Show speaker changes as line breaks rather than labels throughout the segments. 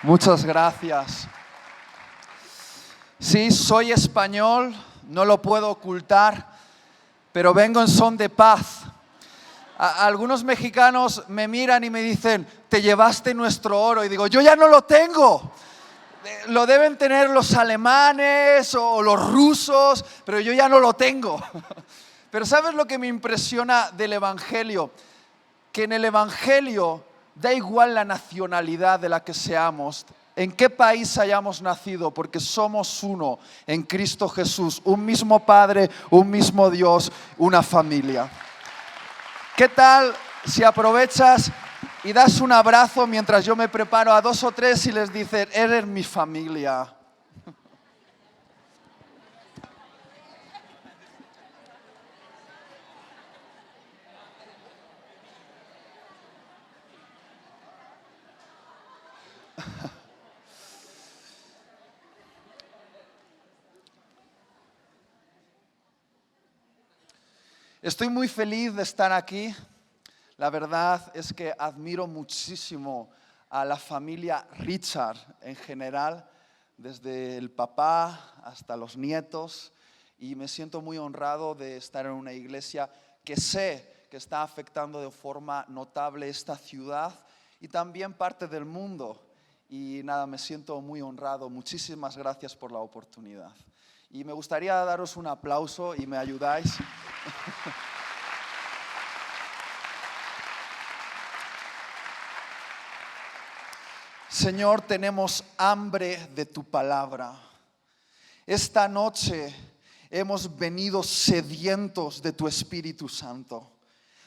Muchas gracias. Sí, soy español, no lo puedo ocultar, pero vengo en son de paz. Algunos mexicanos me miran y me dicen, te llevaste nuestro oro. Y digo, yo ya no lo tengo. Lo deben tener los alemanes o los rusos, pero yo ya no lo tengo. Pero ¿sabes lo que me impresiona del Evangelio? Que en el Evangelio da igual la nacionalidad de la que seamos, en qué país hayamos nacido, porque somos uno en Cristo Jesús, un mismo Padre, un mismo Dios, una familia. ¿Qué tal si aprovechas y das un abrazo mientras yo me preparo a 2 o 3 y les dices, eres mi familia? Estoy muy feliz de estar aquí. La verdad es que admiro muchísimo a la familia Richard en general, desde el papá hasta los nietos, y me siento muy honrado de estar en una iglesia que sé que está afectando de forma notable esta ciudad y también parte del mundo. Y nada, me siento muy honrado. Muchísimas gracias por la oportunidad. Y me gustaría daros un aplauso y me ayudáis. Señor, tenemos hambre de tu palabra. Esta noche hemos venido sedientos de tu Espíritu Santo.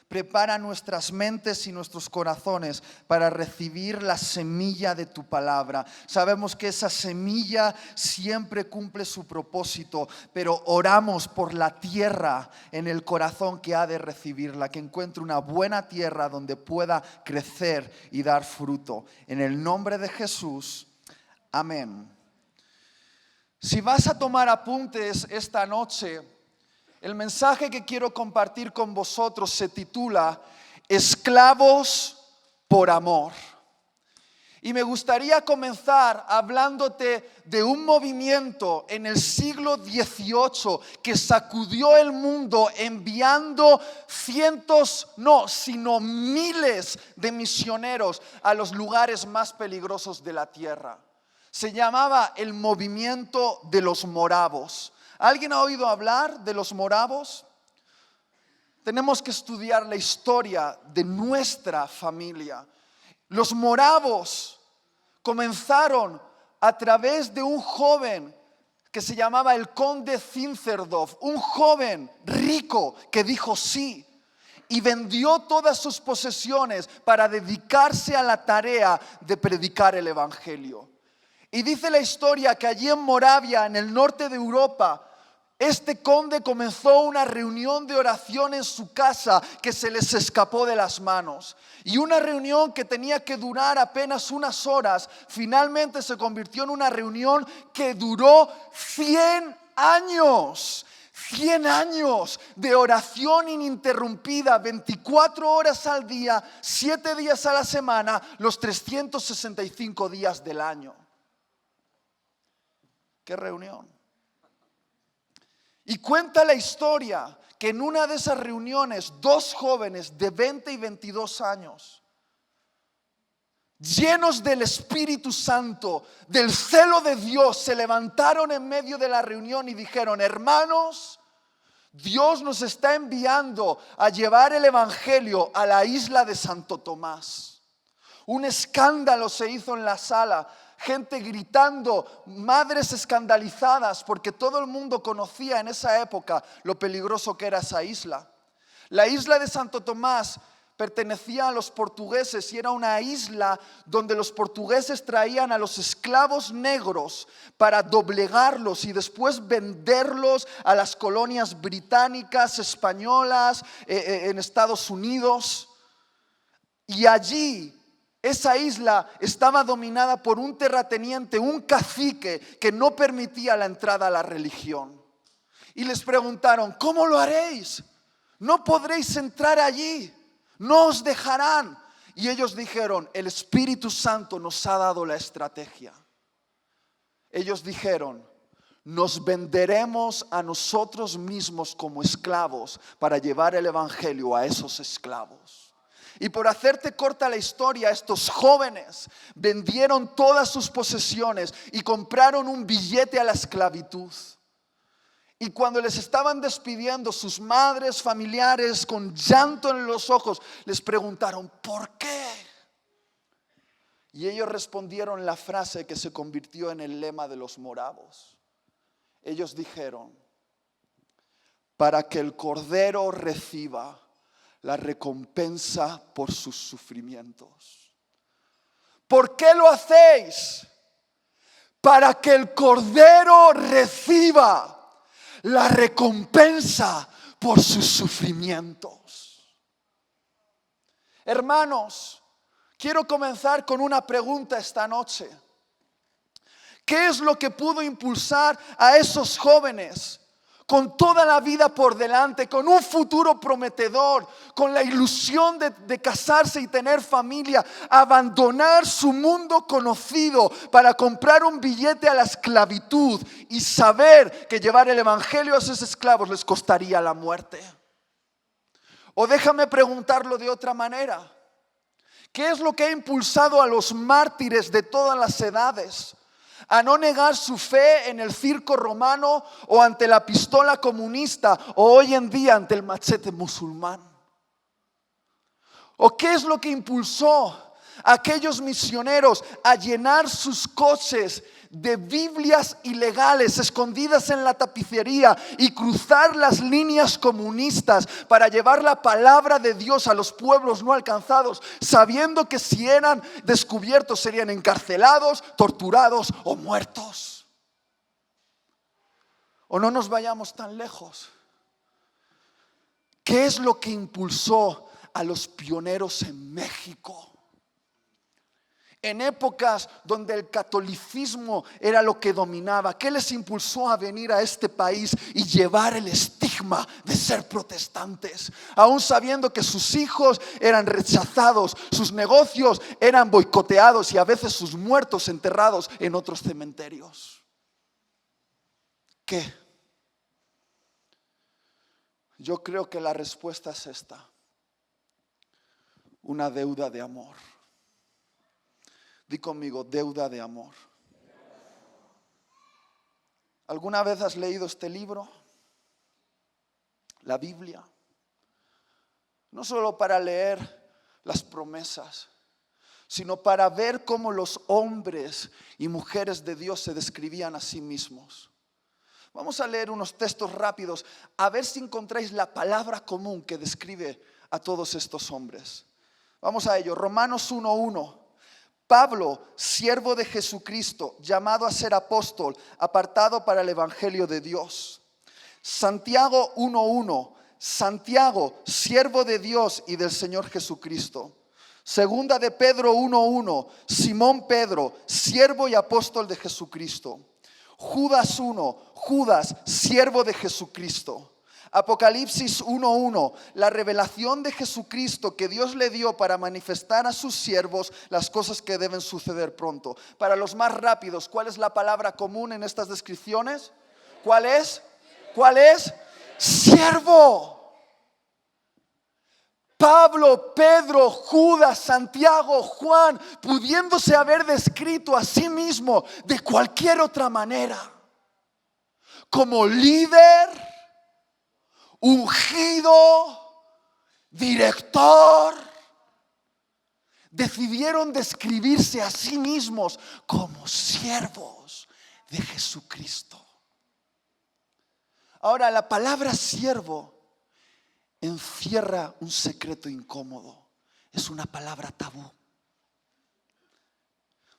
Prepara nuestras mentes y nuestros corazones para recibir la semilla de tu palabra. Sabemos que esa semilla siempre cumple su propósito, pero oramos por la tierra en el corazón que ha de recibirla, que encuentre una buena tierra donde pueda crecer y dar fruto. En el nombre de Jesús, amén. Si vas a tomar apuntes esta noche, el mensaje que quiero compartir con vosotros se titula Esclavos por amor. Y me gustaría comenzar hablándote de un movimiento en el siglo XVIII que sacudió el mundo enviando cientos, no, sino miles de misioneros a los lugares más peligrosos de la tierra. Se llamaba el movimiento de los moravos. ¿Alguien ha oído hablar de los moravos? Tenemos que estudiar la historia de nuestra familia. Los moravos comenzaron a través de un joven que se llamaba el conde Zinzendorf, un joven rico que dijo sí y vendió todas sus posesiones para dedicarse a la tarea de predicar el evangelio. Y dice la historia que allí en Moravia, en el norte de Europa, este conde comenzó una reunión de oración en su casa que se les escapó de las manos. Y una reunión que tenía que durar apenas unas horas, finalmente se convirtió en una reunión que duró 100 años. 100 años de oración ininterrumpida, 24 horas al día, 7 días a la semana, los 365 días del año. ¡Qué reunión! Y cuenta la historia que en una de esas reuniones 2 jóvenes de 20 y 22 años, llenos del Espíritu Santo, del celo de Dios, se levantaron en medio de la reunión y dijeron: hermanos, Dios nos está enviando a llevar el evangelio a la isla de Santo Tomás. Un escándalo se hizo en la sala. Gente gritando, madres escandalizadas, porque todo el mundo conocía en esa época lo peligroso que era esa isla. La isla de Santo Tomás pertenecía a los portugueses y era una isla donde los portugueses traían a los esclavos negros para doblegarlos y después venderlos a las colonias británicas, españolas, en Estados Unidos. Y allí esa isla estaba dominada por un terrateniente, un cacique que no permitía la entrada a la religión. Y les preguntaron: ¿cómo lo haréis? No podréis entrar allí, no os dejarán. Y ellos dijeron, el Espíritu Santo nos ha dado la estrategia. Ellos dijeron, nos venderemos a nosotros mismos como esclavos para llevar el evangelio a esos esclavos. Y por hacerte corta la historia, estos jóvenes vendieron todas sus posesiones y compraron un billete a la esclavitud. Y cuando les estaban despidiendo, sus madres, familiares, con llanto en los ojos, les preguntaron, ¿por qué? Y ellos respondieron la frase que se convirtió en el lema de los moravos. Ellos dijeron, para que el Cordero reciba la recompensa por sus sufrimientos. ¿Por qué lo hacéis? Para que el Cordero reciba la recompensa por sus sufrimientos. Hermanos, quiero comenzar con una pregunta esta noche. ¿Qué es lo que pudo impulsar a esos jóvenes con toda la vida por delante, con un futuro prometedor, con la ilusión de casarse y tener familia, abandonar su mundo conocido para comprar un billete a la esclavitud y saber que llevar el evangelio a esos esclavos les costaría la muerte? O déjame preguntarlo de otra manera. ¿Qué es lo que ha impulsado a los mártires de todas las edades a no negar su fe en el circo romano o ante la pistola comunista o hoy en día ante el machete musulmán? ¿O qué es lo que impulsó a aquellos misioneros a llenar sus coches de Biblias ilegales escondidas en la tapicería y cruzar las líneas comunistas para llevar la palabra de Dios a los pueblos no alcanzados, sabiendo que si eran descubiertos serían encarcelados, torturados o muertos? O no nos vayamos tan lejos. ¿Qué es lo que impulsó a los pioneros en México? En épocas donde el catolicismo era lo que dominaba, ¿qué les impulsó a venir a este país y llevar el estigma de ser protestantes? Aún sabiendo que sus hijos eran rechazados, sus negocios eran boicoteados y a veces sus muertos enterrados en otros cementerios. ¿Qué? Yo creo que la respuesta es esta: una deuda de amor. Di conmigo, deuda de amor. ¿Alguna vez has leído este libro? La Biblia. No solo para leer las promesas, sino para ver cómo los hombres y mujeres de Dios se describían a sí mismos. Vamos a leer unos textos rápidos, a ver si encontráis la palabra común que describe a todos estos hombres. Vamos a ello. Romanos 1:1. Pablo, siervo de Jesucristo, llamado a ser apóstol, apartado para el evangelio de Dios. Santiago 1:1. Santiago, siervo de Dios y del Señor Jesucristo. Segunda de Pedro 1:1. Simón Pedro, siervo y apóstol de Jesucristo. Judas 1. Judas, siervo de Jesucristo. Apocalipsis 1:1, la revelación de Jesucristo que Dios le dio para manifestar a sus siervos las cosas que deben suceder pronto. Para los más rápidos, ¿cuál es la palabra común en estas descripciones? ¿Cuál es? ¿Cuál es? Siervo. Pablo, Pedro, Judas, Santiago, Juan, pudiéndose haber descrito a sí mismo de cualquier otra manera, como líder, ungido, director, decidieron describirse a sí mismos como siervos de Jesucristo. Ahora, la palabra siervo encierra un secreto incómodo. Es una palabra tabú.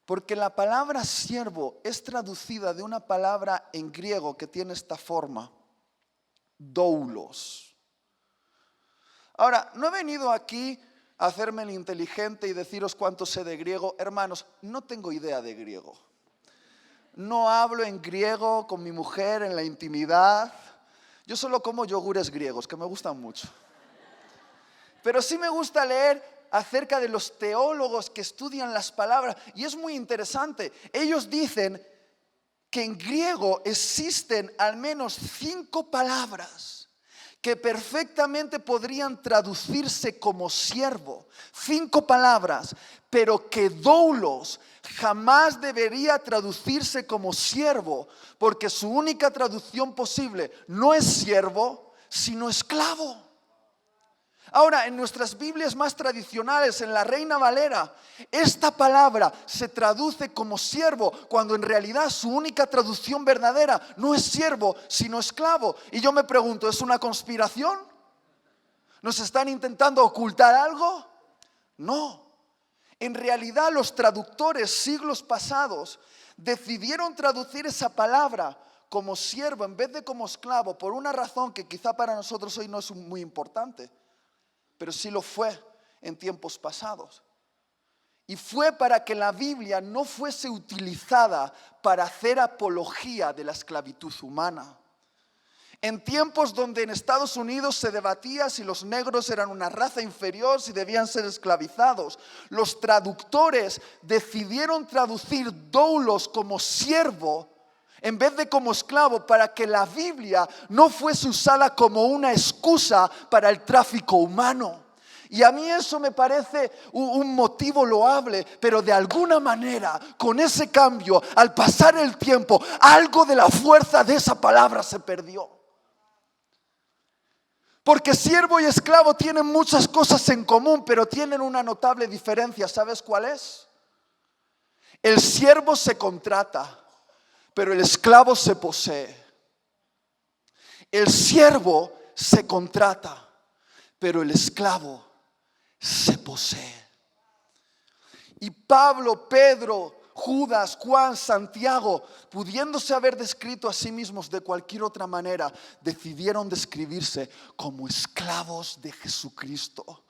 Porque la palabra siervo es traducida de una palabra en griego que tiene esta forma: doulos. Ahora, no he venido aquí a hacerme el inteligente y deciros cuánto sé de griego. Hermanos, no tengo idea de griego. No hablo en griego con mi mujer en la intimidad. Yo solo como yogures griegos, que me gustan mucho. Pero sí me gusta leer acerca de los teólogos que estudian las palabras y es muy interesante. Ellos dicen que en griego existen al menos 5 palabras que perfectamente podrían traducirse como siervo. 5 palabras, pero que doulos jamás debería traducirse como siervo, porque su única traducción posible no es siervo, sino esclavo. Ahora, en nuestras Biblias más tradicionales, en la Reina Valera, esta palabra se traduce como siervo, cuando en realidad su única traducción verdadera no es siervo, sino esclavo. Y yo me pregunto, ¿es una conspiración? ¿Nos están intentando ocultar algo? No. En realidad los traductores siglos pasados decidieron traducir esa palabra como siervo en vez de como esclavo, por una razón que quizá para nosotros hoy no es muy importante, pero sí lo fue en tiempos pasados. Y fue para que la Biblia no fuese utilizada para hacer apología de la esclavitud humana. En tiempos donde en Estados Unidos se debatía si los negros eran una raza inferior, si debían ser esclavizados, los traductores decidieron traducir doulos como siervo en vez de como esclavo, para que la Biblia no fuese usada como una excusa para el tráfico humano. Y a mí eso me parece un motivo loable, pero de alguna manera, con ese cambio, al pasar el tiempo, algo de la fuerza de esa palabra se perdió. Porque siervo y esclavo tienen muchas cosas en común, pero tienen una notable diferencia. ¿Sabes cuál es? El siervo se contrata, pero el esclavo se posee. El siervo se contrata, pero el esclavo se posee. Y Pablo, Pedro, Judas, Juan, Santiago, pudiéndose haber descrito a sí mismos de cualquier otra manera, decidieron describirse como esclavos de Jesucristo.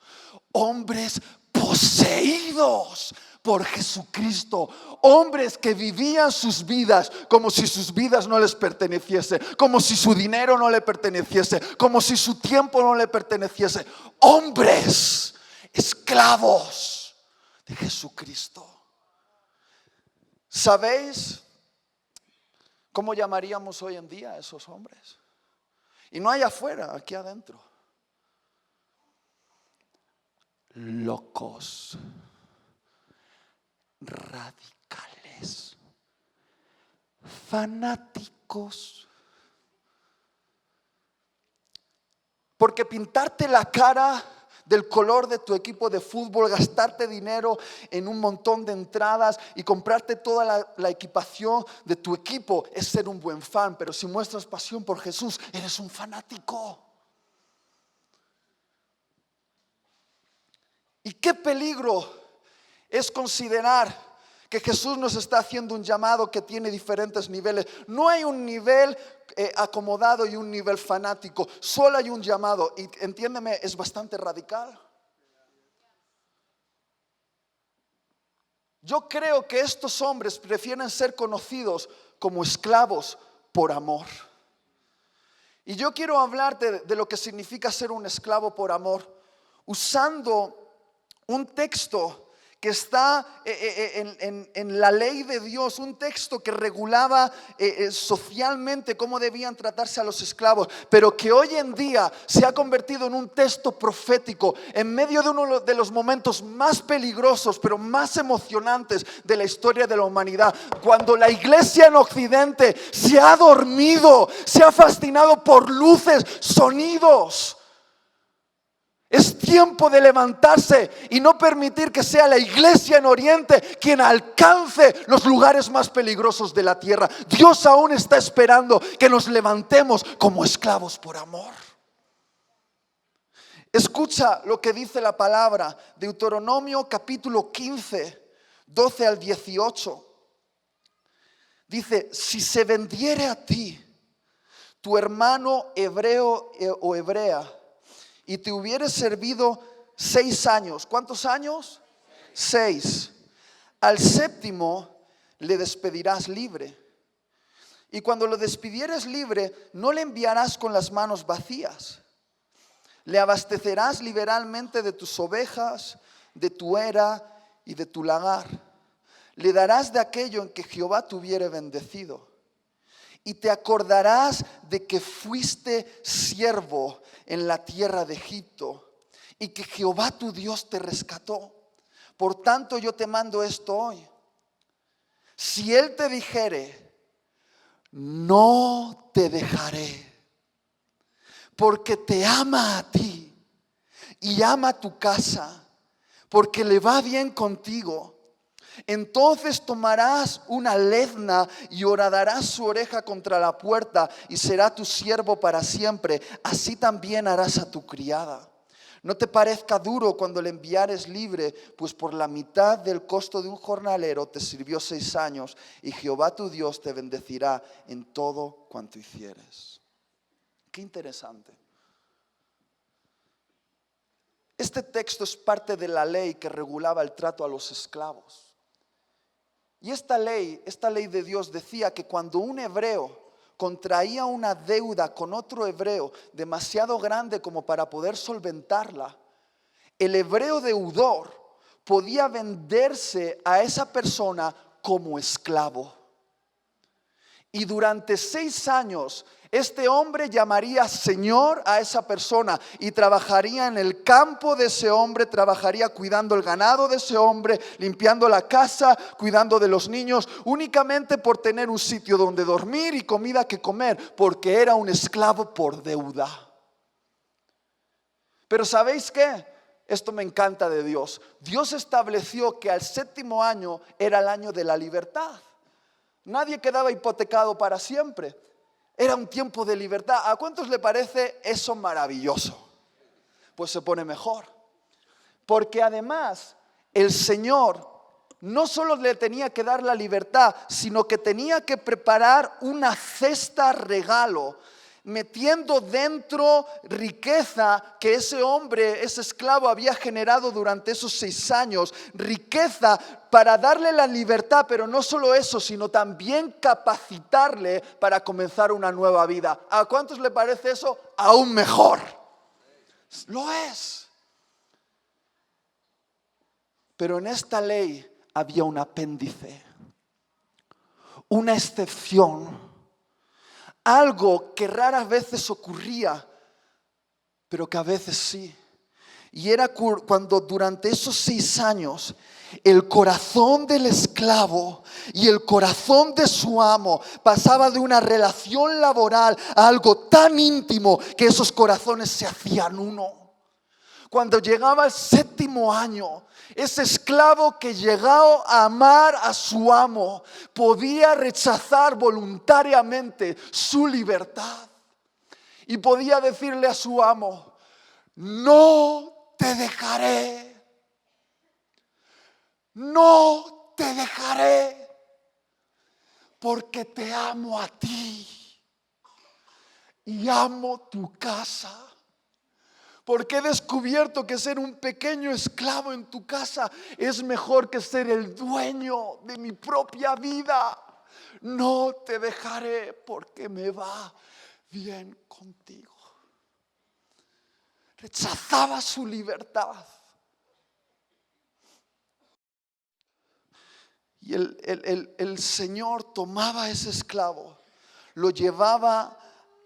Hombres poseídos por Jesucristo, hombres que vivían sus vidas como si sus vidas no les perteneciese, como si su dinero no le perteneciese, como si su tiempo no le perteneciese. Hombres esclavos de Jesucristo. ¿Sabéis cómo llamaríamos hoy en día a esos hombres? Y no hay afuera, aquí adentro. Locos, radicales, fanáticos. Porque pintarte la cara del color de tu equipo de fútbol, gastarte dinero en un montón de entradas y comprarte toda la equipación de tu equipo es ser un buen fan. Pero si muestras pasión por Jesús, eres un fanático. Y qué peligro es considerar que Jesús nos está haciendo un llamado que tiene diferentes niveles. No hay un nivel acomodado y un nivel fanático, solo hay un llamado. Y entiéndeme, es bastante radical. Yo creo que estos hombres prefieren ser conocidos como esclavos por amor. Y yo quiero hablarte de lo que significa ser un esclavo por amor, usando un texto que está en la ley de Dios, un texto que regulaba socialmente cómo debían tratarse a los esclavos, pero que hoy en día se ha convertido en un texto profético en medio de uno de los momentos más peligrosos, pero más emocionantes de la historia de la humanidad. Cuando la iglesia en Occidente se ha dormido, se ha fascinado por luces, sonidos. Es tiempo de levantarse y no permitir que sea la iglesia en Oriente quien alcance los lugares más peligrosos de la tierra. Dios aún está esperando que nos levantemos como esclavos por amor. Escucha lo que dice la palabra, Deuteronomio capítulo 15, 12 al 18. Dice: si se vendiere a ti tu hermano hebreo o hebrea, y te hubieres servido 6 años. ¿Cuántos años? 6. Al 7º le despedirás libre. Y cuando lo despidieres libre, no le enviarás con las manos vacías. Le abastecerás liberalmente de tus ovejas, de tu era y de tu lagar. Le darás de aquello en que Jehová te hubiere bendecido. Y te acordarás de que fuiste siervo en la tierra de Egipto y que Jehová tu Dios te rescató. Por tanto yo te mando esto hoy. Si Él te dijere, no te dejaré, porque te ama a ti y ama a tu casa, porque le va bien contigo, entonces tomarás una lezna y horadarás su oreja contra la puerta y será tu siervo para siempre. Así también harás a tu criada. No te parezca duro cuando le enviares libre, pues por la mitad del costo de un jornalero te sirvió 6 años y Jehová tu Dios te bendecirá en todo cuanto hicieres. Qué interesante. Este texto es parte de la ley que regulaba el trato a los esclavos. Y esta ley de Dios decía que cuando un hebreo contraía una deuda con otro hebreo demasiado grande como para poder solventarla, el hebreo deudor podía venderse a esa persona como esclavo. Y durante 6 años este hombre llamaría Señor a esa persona y trabajaría en el campo de ese hombre, trabajaría cuidando el ganado de ese hombre, limpiando la casa, cuidando de los niños, únicamente por tener un sitio donde dormir y comida que comer, porque era un esclavo por deuda. Pero ¿sabéis qué? Esto me encanta de Dios. Dios estableció que al 7º año era el año de la libertad. Nadie quedaba hipotecado para siempre. Era un tiempo de libertad. ¿A cuántos le parece eso maravilloso? Pues se pone mejor. Porque además el Señor no solo le tenía que dar la libertad, sino que tenía que preparar una cesta regalo, metiendo dentro riqueza que ese hombre, ese esclavo había generado durante esos 6 años, riqueza para darle la libertad, pero no solo eso, sino también capacitarle para comenzar una nueva vida. ¿A cuántos le parece eso aún mejor? Lo es. Pero en esta ley había un apéndice, una excepción. Algo que raras veces ocurría, pero que a veces sí. Y era cuando durante esos 6 años el corazón del esclavo y el corazón de su amo pasaba de una relación laboral a algo tan íntimo que esos corazones se hacían uno. Cuando llegaba el 7º año, ese esclavo que llegó a amar a su amo podía rechazar voluntariamente su libertad y podía decirle a su amo: no te dejaré, no te dejaré, porque te amo a ti y amo tu casa. Porque he descubierto que ser un pequeño esclavo en tu casa es mejor que ser el dueño de mi propia vida. No te dejaré porque me va bien contigo. Rechazaba su libertad. Y el Señor tomaba a ese esclavo, lo llevaba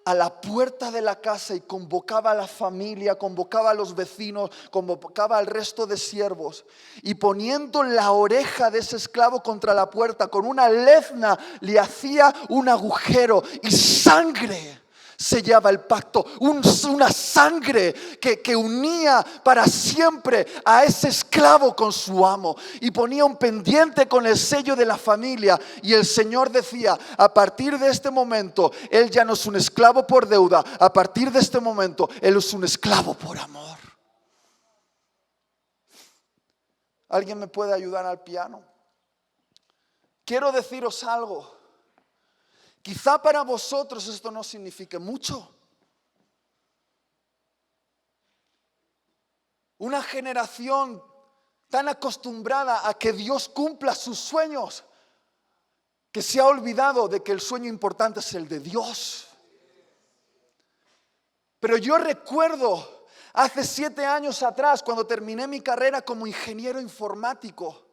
a la puerta de la casa y convocaba a la familia, convocaba a los vecinos, convocaba al resto de siervos, y poniendo la oreja de ese esclavo contra la puerta con una lezna le hacía un agujero y sangre sellaba el pacto, una sangre que unía para siempre a ese esclavo con su amo, y ponía un pendiente con el sello de la familia. Y el Señor decía: a partir de este momento él ya no es un esclavo por deuda, a partir de este momento él es un esclavo por amor. ¿Alguien me puede ayudar al piano? Quiero deciros algo. Quizá para vosotros esto no signifique mucho. Una generación tan acostumbrada a que Dios cumpla sus sueños, que se ha olvidado de que el sueño importante es el de Dios. Pero yo recuerdo Hace 7 años atrás, cuando terminé mi carrera como ingeniero informático,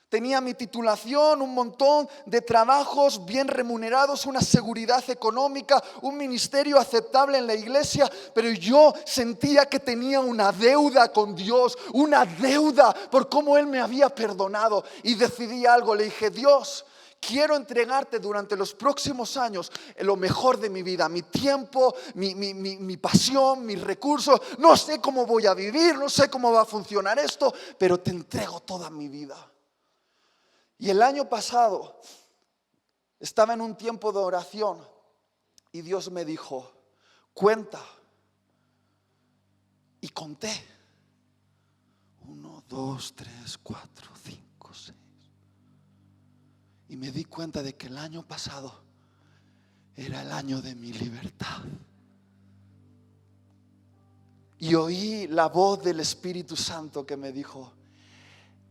tenía mi titulación, un montón de trabajos bien remunerados, una seguridad económica, un ministerio aceptable en la iglesia, pero yo sentía que tenía una deuda con Dios, una deuda por cómo Él me había perdonado. Y decidí algo, le dije: Dios, quiero entregarte durante los próximos años lo mejor de mi vida, mi tiempo, mi pasión, mis recursos. No sé cómo voy a vivir, no sé cómo va a funcionar esto, pero te entrego toda mi vida. Y el año pasado estaba en un tiempo de oración y Dios me dijo: cuenta. Y conté: 1, 2, 3, 4, 5, 6. Y me di cuenta de que el año pasado era el año de mi libertad. Y oí la voz del Espíritu Santo que me dijo: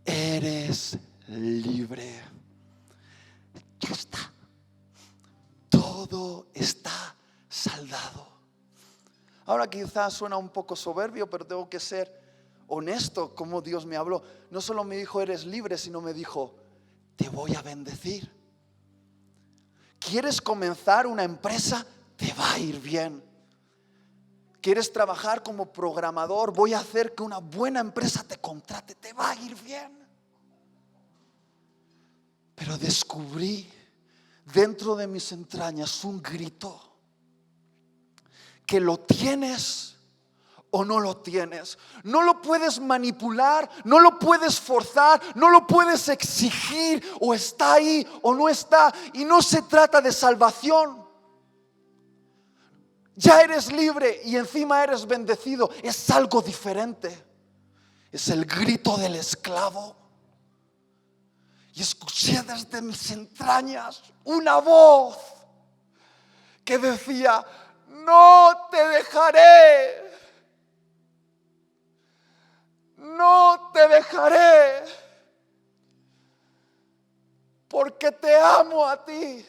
eres libre. Ya está. Todo está saldado. Ahora quizás suena un poco soberbio, pero tengo que ser honesto como Dios me habló. No solo me dijo: eres libre, sino me dijo: te voy a bendecir. ¿Quieres comenzar una empresa? Te va a ir bien. ¿Quieres trabajar como programador? Voy a hacer que una buena empresa te contrate. Te va a ir bien. Pero descubrí dentro de mis entrañas un grito: que lo tienes o no lo tienes. No lo puedes manipular, no lo puedes forzar, no lo puedes exigir. O está ahí o no está. Y no se trata de salvación. Ya eres libre y encima eres bendecido. Es algo diferente. Es el grito del esclavo. Y escuché desde mis entrañas una voz que decía: no te dejaré. No te dejaré, porque te amo a ti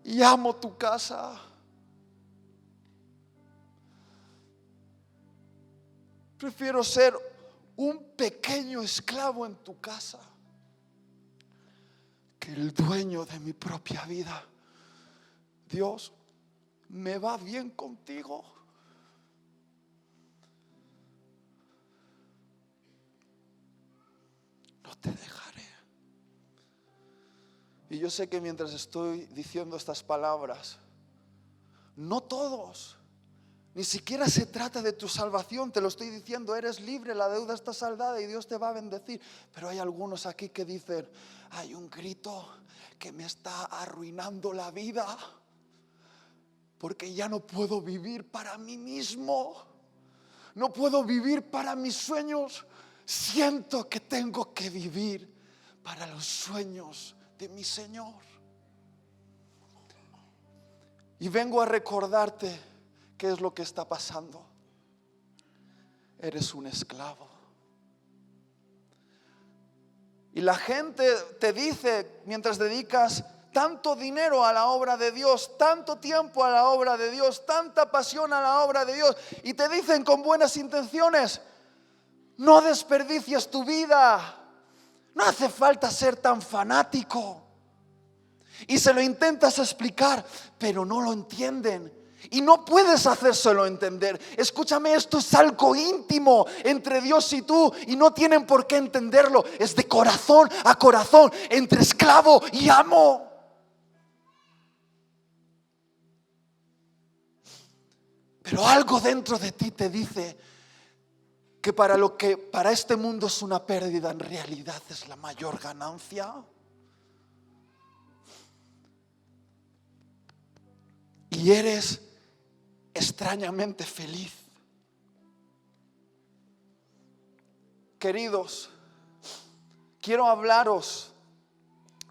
y amo tu casa. Prefiero ser un pequeño esclavo en tu casa que el dueño de mi propia vida. Dios, me va bien contigo. No te dejaré. Y yo sé que mientras estoy diciendo estas palabras, no todos, ni siquiera se trata de tu salvación. Te lo estoy diciendo: eres libre, la deuda está saldada y Dios te va a bendecir. Pero hay algunos aquí que dicen: hay un grito que me está arruinando la vida, porque ya no puedo vivir para mí mismo, no puedo vivir para mis sueños. Siento que tengo que vivir para los sueños de mi Señor. Y vengo a recordarte qué es lo que está pasando. Eres un esclavo. Y la gente te dice, mientras dedicas tanto dinero a la obra de Dios, tanto tiempo a la obra de Dios, tanta pasión a la obra de Dios, y te dicen con buenas intenciones: no desperdicies tu vida, no hace falta ser tan fanático. Y se lo intentas explicar, pero no lo entienden. Y no puedes hacérselo entender. Escúchame, esto es algo íntimo entre Dios y tú, y no tienen por qué entenderlo. Es de corazón a corazón, entre esclavo y amo. Pero algo dentro de ti te dice que para lo que para este mundo es una pérdida, en realidad es la mayor ganancia. Y eres extrañamente feliz. Queridos, quiero hablaros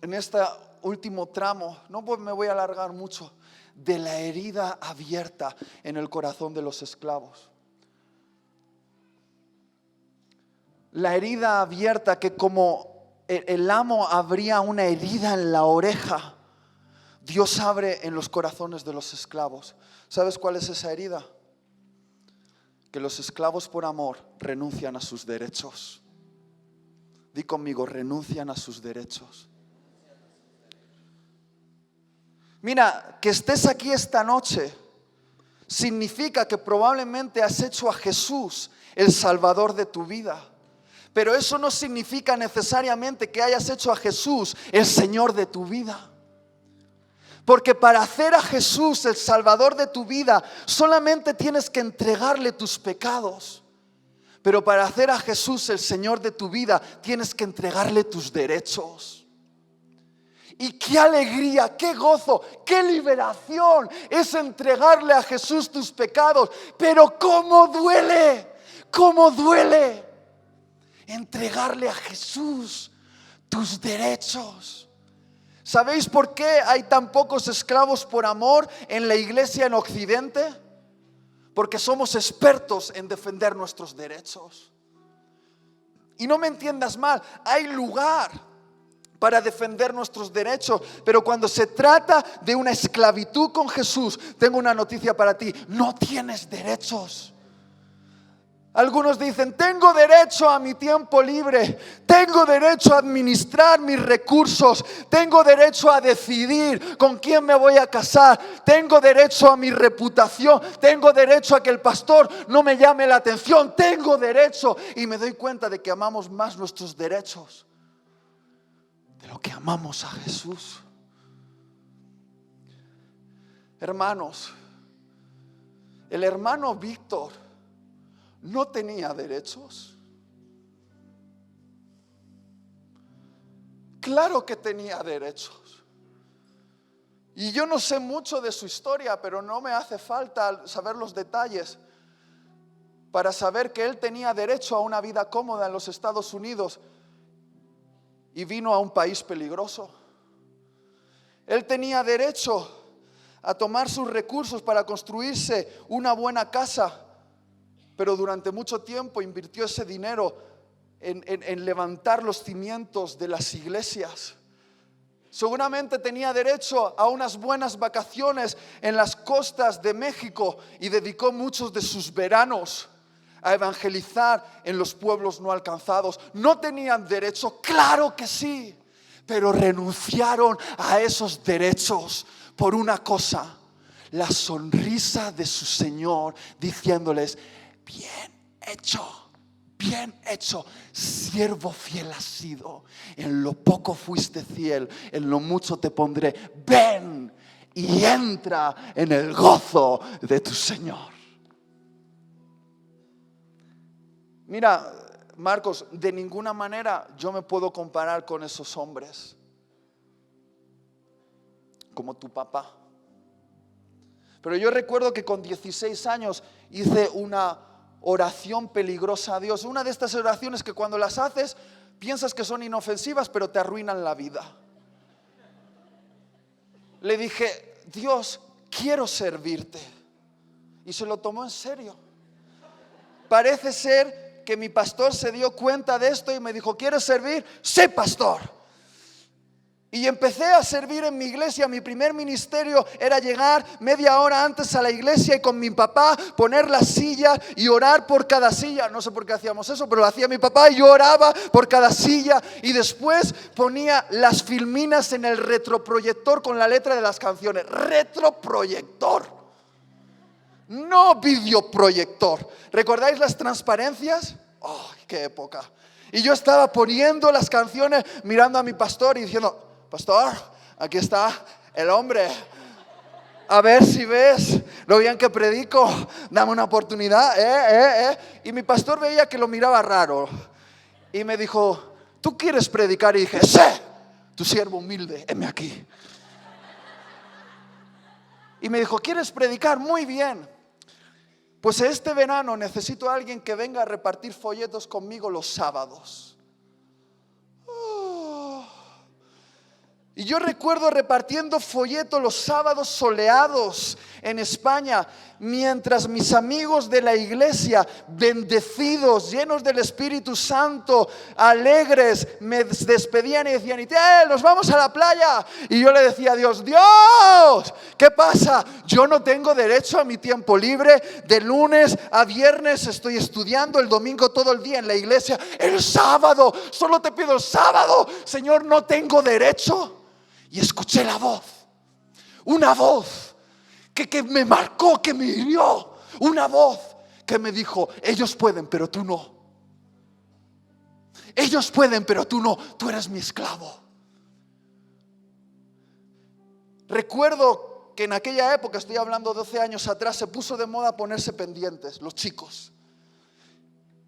en este último tramo, no me voy a alargar mucho, de la herida abierta en el corazón de los esclavos. La herida abierta que, como el amo abría una herida en la oreja, Dios abre en los corazones de los esclavos. ¿Sabes cuál es esa herida? que los esclavos por amor renuncian a sus derechos. Di conmigo, renuncian a sus derechos. Mira, que estés aquí esta noche significa que probablemente has hecho a Jesús el Salvador de tu vida. Pero eso no significa necesariamente que hayas hecho a Jesús el Señor de tu vida. Porque para hacer a Jesús el Salvador de tu vida, solamente tienes que entregarle tus pecados. Pero para hacer a Jesús el Señor de tu vida, tienes que entregarle tus derechos. Y qué alegría, qué gozo, qué liberación es entregarle a Jesús tus pecados. Pero cómo duele entregarle a Jesús tus derechos. ¿Sabéis por qué hay tan pocos esclavos por amor en la iglesia en Occidente? Porque somos expertos en defender nuestros derechos. Y no me entiendas mal, hay lugar para defender nuestros derechos, pero cuando se trata de una esclavitud con Jesús, tengo una noticia para ti: no tienes derechos. Algunos dicen, tengo derecho a mi tiempo libre, tengo derecho a administrar mis recursos, tengo derecho a decidir con quién me voy a casar, tengo derecho a mi reputación, tengo derecho a que el pastor no me llame la atención, tengo derecho. Y me doy cuenta de que amamos más nuestros derechos de lo que amamos a Jesús. Hermanos, el hermano Víctor no tenía derechos. Claro que tenía derechos. Y yo no sé mucho de su historia, pero no me hace falta saber los detalles para saber que él tenía derecho a una vida cómoda en los Estados Unidos y vino a un país peligroso. Él tenía derecho a tomar sus recursos para construirse una buena casa, pero durante mucho tiempo invirtió ese dinero en levantar los cimientos de las iglesias. Seguramente tenía derecho a unas buenas vacaciones en las costas de México y dedicó muchos de sus veranos a evangelizar en los pueblos no alcanzados. ¿No tenían derecho? Claro que sí, pero renunciaron a esos derechos por una cosa: la sonrisa de su Señor, diciéndoles, bien hecho, siervo fiel has sido, en lo poco fuiste fiel, en lo mucho te pondré, ven y entra en el gozo de tu Señor. Mira, Marcos, de ninguna manera yo me puedo comparar con esos hombres, como tu papá. Pero yo recuerdo que con 16 años hice una oración peligrosa a Dios. Una de estas oraciones que cuando las haces piensas que son inofensivas, pero te arruinan la vida. Le dije, Dios, quiero servirte. Y se lo tomó en serio. Parece ser que mi pastor se dio cuenta de esto y me dijo, ¿quieres servir? Sí, pastor. Y empecé a servir en mi iglesia. Mi primer ministerio era llegar media hora antes a la iglesia y con mi papá poner la silla y orar por cada silla. No sé por qué hacíamos eso, pero lo hacía mi papá y yo oraba por cada silla. Y después ponía las filminas en el retroproyector con la letra de las canciones. Retroproyector, no videoproyector. ¿Recordáis las transparencias? ¡Oh, qué época! Y yo estaba poniendo las canciones mirando a mi pastor y diciendo, pastor, aquí está el hombre, a ver si ves lo bien que predico, dame una oportunidad, Y mi pastor veía que lo miraba raro y me dijo, ¿tú quieres predicar? Y dije, sí, tu siervo humilde, heme aquí. Y me dijo, ¿quieres predicar? Muy bien. Pues este verano necesito a alguien que venga a repartir folletos conmigo los sábados. Y yo recuerdo repartiendo folletos los sábados soleados en España, mientras mis amigos de la iglesia, bendecidos, llenos del Espíritu Santo, alegres, me despedían y decían: Itiel, nos vamos a la playa. Y yo le decía a Dios: Dios, ¿qué pasa? Yo no tengo derecho a mi tiempo libre. De lunes a viernes estoy estudiando, el domingo todo el día en la iglesia, el sábado, solo te pido el sábado. Señor, no tengo derecho. Y escuché la voz, una voz que me marcó, que me hirió, una voz que me dijo: ellos pueden, pero tú no. Ellos pueden, pero tú no. Tú eres mi esclavo. Recuerdo que en aquella época, estoy hablando 12 años atrás, se puso de moda ponerse pendientes, los chicos.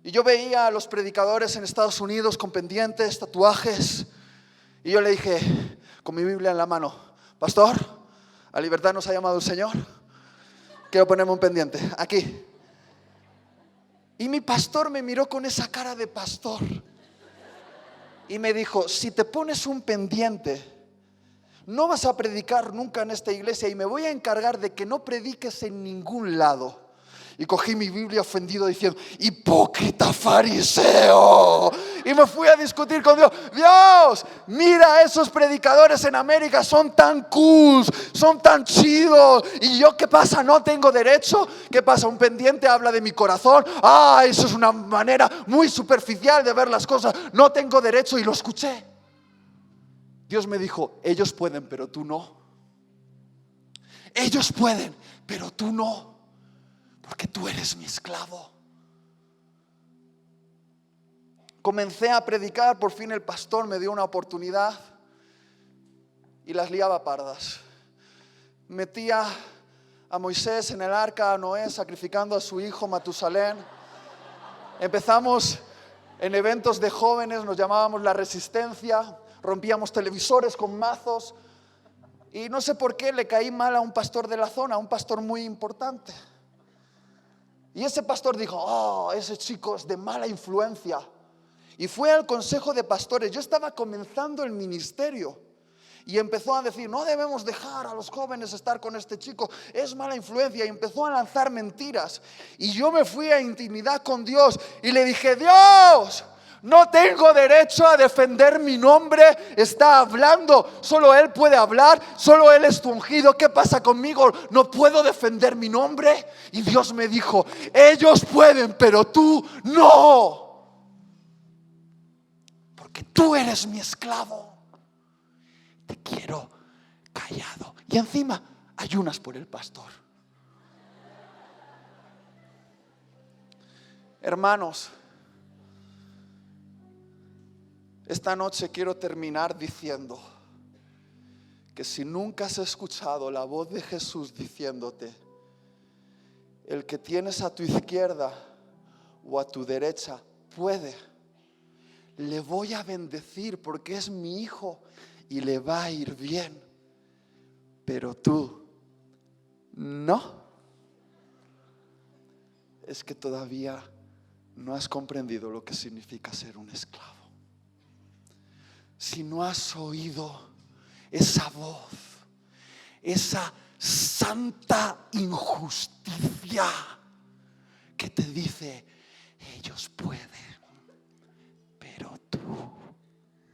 Y yo veía a los predicadores en Estados Unidos con pendientes, tatuajes. Y yo le dije, con mi Biblia en la mano: pastor, a libertad nos ha llamado el Señor. Quiero ponerme un pendiente aquí. Y mi pastor me miró con esa cara de pastor y me dijo: si te pones un pendiente, no vas a predicar nunca en esta iglesia, y me voy a encargar de que no prediques en ningún lado. Y cogí mi Biblia ofendido diciendo: hipócrita fariseo. Y me fui a discutir con Dios. Dios, mira, esos predicadores en América son tan cool, son tan chidos. Y yo, ¿qué pasa? ¿No tengo derecho? ¿Qué pasa? Un pendiente habla de mi corazón. Eso es una manera muy superficial de ver las cosas. No tengo derecho. Y lo escuché. Dios me dijo: ellos pueden, pero tú no. Ellos pueden, pero tú no. Porque tú eres mi esclavo. Comencé a predicar, por fin el pastor me dio una oportunidad y las liaba pardas. Metía a Moisés en el arca, a Noé sacrificando a su hijo Matusalén. Empezamos en eventos de jóvenes, nos llamábamos La Resistencia, rompíamos televisores con mazos. Y no sé por qué le caí mal a un pastor de la zona, un pastor muy importante. Y ese pastor dijo: ese chico es de mala influencia. Y fue al consejo de pastores. Yo estaba comenzando el ministerio y empezó a decir: no debemos dejar a los jóvenes estar con este chico, es mala influencia. Y empezó a lanzar mentiras. Y yo me fui a intimidad con Dios y le dije: Dios, no tengo derecho a defender mi nombre. Está hablando, solo Él puede hablar, solo Él es tu ungido. ¿Qué pasa conmigo? No puedo defender mi nombre. Y Dios me dijo: ellos pueden, pero tú no. Porque tú eres mi esclavo. Te quiero callado. Y encima ayunas por el pastor. Hermanos, esta noche quiero terminar diciendo que si nunca has escuchado la voz de Jesús diciéndote: el que tienes a tu izquierda o a tu derecha puede, le voy a bendecir porque es mi hijo y le va a ir bien, pero tú no, es que todavía no has comprendido lo que significa ser un esclavo. Si no has oído esa voz, esa santa injusticia que te dice: ellos pueden, pero tú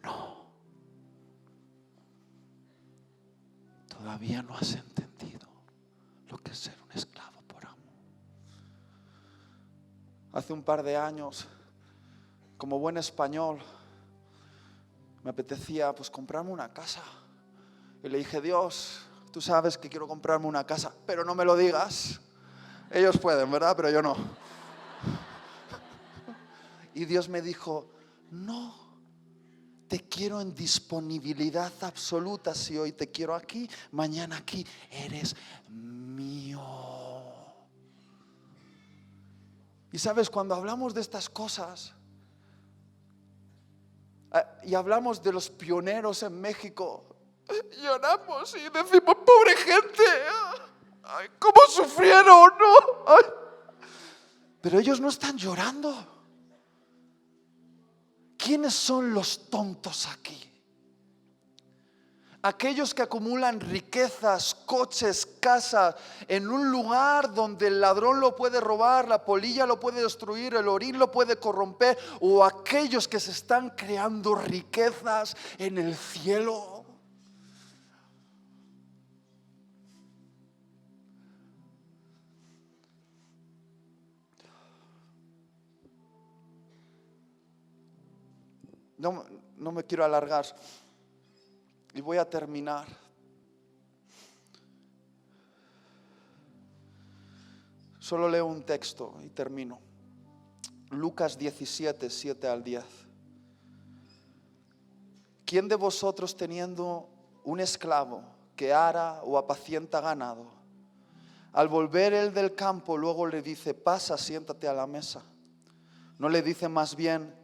no, todavía no has entendido lo que es ser un esclavo por amo. Hace un par de años, como buen español, me apetecía comprarme una casa. Y le dije: Dios, tú sabes que quiero comprarme una casa, pero no me lo digas. Ellos pueden, ¿verdad? Pero yo no. Y Dios me dijo: no, te quiero en disponibilidad absoluta. Si hoy te quiero aquí, mañana aquí, eres mío. Y sabes, cuando hablamos de estas cosas y hablamos de los pioneros en México, lloramos y decimos: pobre gente, ay, cómo sufrieron, ¿no? Ay. Pero ellos no están llorando. ¿Quiénes son los tontos aquí? Aquellos que acumulan riquezas, coches, casas, en un lugar donde el ladrón lo puede robar, la polilla lo puede destruir, el orín lo puede corromper, o aquellos que se están creando riquezas en el cielo. No me quiero alargar y voy a terminar. Solo leo un texto y termino. Lucas 17, 7 al 10. ¿Quién de vosotros, teniendo un esclavo que ara o apacienta ganado, al volver él del campo luego le dice: pasa, siéntate a la mesa? ¿No le dice más bien: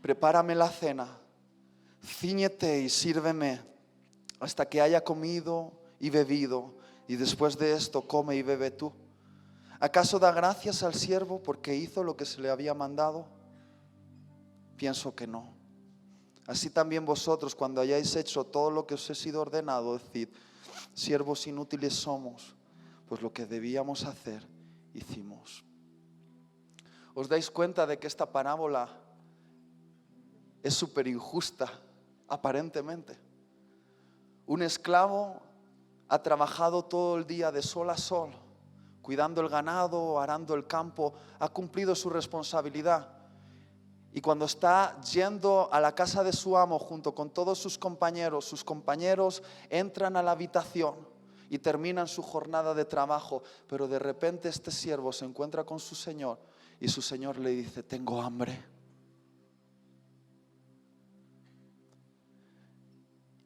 prepárame la cena, cíñete y sírveme hasta que haya comido y bebido, y después de esto come y bebe tú? ¿Acaso da gracias al siervo porque hizo lo que se le había mandado? Pienso que no. Así también vosotros, cuando hayáis hecho todo lo que os he sido ordenado, decid: siervos inútiles somos, pues lo que debíamos hacer hicimos. ¿Os dais cuenta de que esta parábola es súper injusta, aparentemente? Un esclavo ha trabajado todo el día de sol a sol, cuidando el ganado, arando el campo, ha cumplido su responsabilidad. Y cuando está yendo a la casa de su amo junto con todos sus compañeros entran a la habitación y terminan su jornada de trabajo. Pero de repente este siervo se encuentra con su señor y su señor le dice: tengo hambre.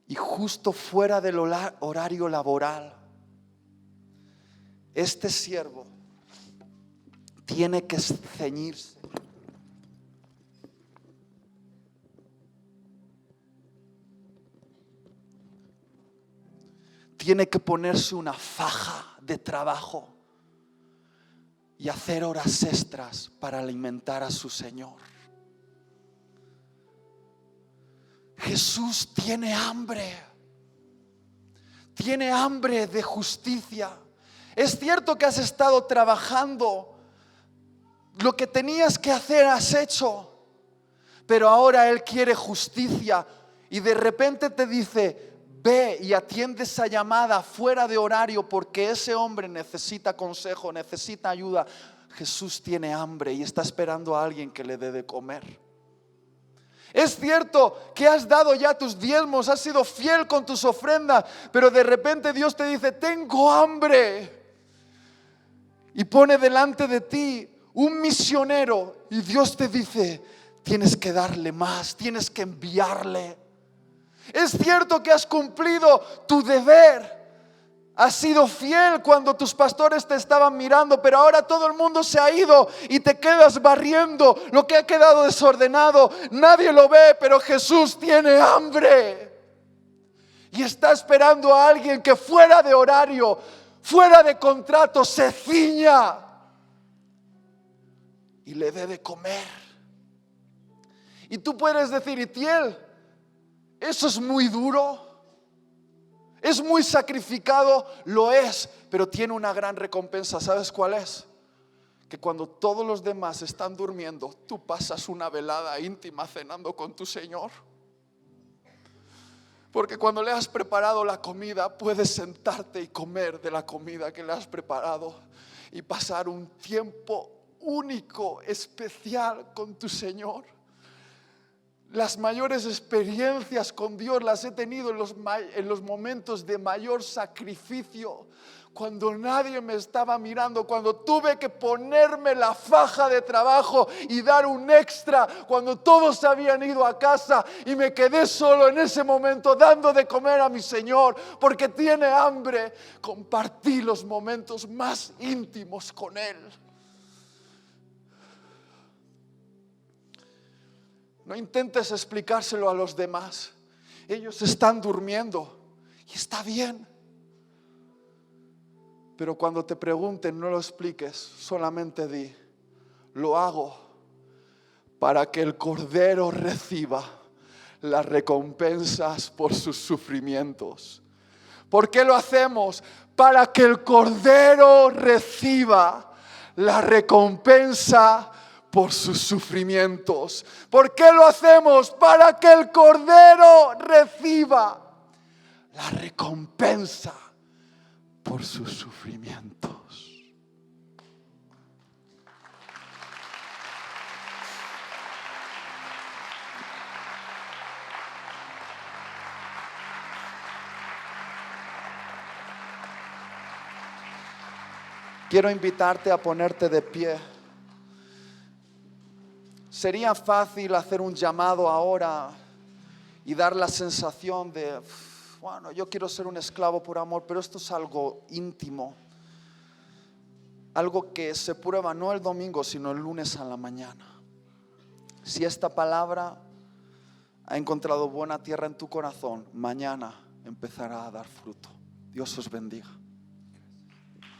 Y justo fuera del horario laboral, este siervo tiene que ceñirse. Tiene que ponerse una faja de trabajo y hacer horas extras para alimentar a su Señor. Jesús tiene hambre de justicia. Es cierto que has estado trabajando, lo que tenías que hacer has hecho, pero ahora Él quiere justicia y de repente te dice: ve y atiende esa llamada fuera de horario porque ese hombre necesita consejo, necesita ayuda. Jesús tiene hambre y está esperando a alguien que le dé de comer. Es cierto que has dado ya tus diezmos, has sido fiel con tus ofrendas, pero de repente Dios te dice: tengo hambre. Y pone delante de ti un misionero y Dios te dice: tienes que darle más, tienes que enviarle. Es cierto que has cumplido tu deber, has sido fiel cuando tus pastores te estaban mirando, pero ahora todo el mundo se ha ido y te quedas barriendo lo que ha quedado desordenado. Nadie lo ve, pero Jesús tiene hambre y está esperando a alguien que fuera de horario, fuera de contrato, se ciña y le dé de comer. Y tú puedes decir: Itiel, eso es muy duro, es muy sacrificado. Lo es, pero tiene una gran recompensa. ¿Sabes cuál es? Que cuando todos los demás están durmiendo, tú pasas una velada íntima cenando con tu Señor. Porque cuando le has preparado la comida, puedes sentarte y comer de la comida que le has preparado y pasar un tiempo único, especial con tu Señor. Las mayores experiencias con Dios las he tenido en los momentos de mayor sacrificio, cuando nadie me estaba mirando, cuando tuve que ponerme la faja de trabajo y dar un extra, cuando todos habían ido a casa y me quedé solo en ese momento dando de comer a mi Señor porque tiene hambre. Compartí los momentos más íntimos con Él. No intentes explicárselo a los demás. Ellos están durmiendo y está bien. Pero cuando te pregunten, no lo expliques, solamente di: lo hago para que el Cordero reciba las recompensas por sus sufrimientos. ¿Por qué lo hacemos? Para que el Cordero reciba la recompensa por sus sufrimientos. ¿Por qué lo hacemos? Para que el Cordero reciba la recompensa por sus sufrimientos. Quiero invitarte a ponerte de pie. Sería fácil hacer un llamado ahora y dar la sensación de, bueno, yo quiero ser un esclavo por amor, pero esto es algo íntimo. Algo que se prueba no el domingo, sino el lunes a la mañana. Si esta palabra ha encontrado buena tierra en tu corazón, mañana empezará a dar fruto. Dios os bendiga.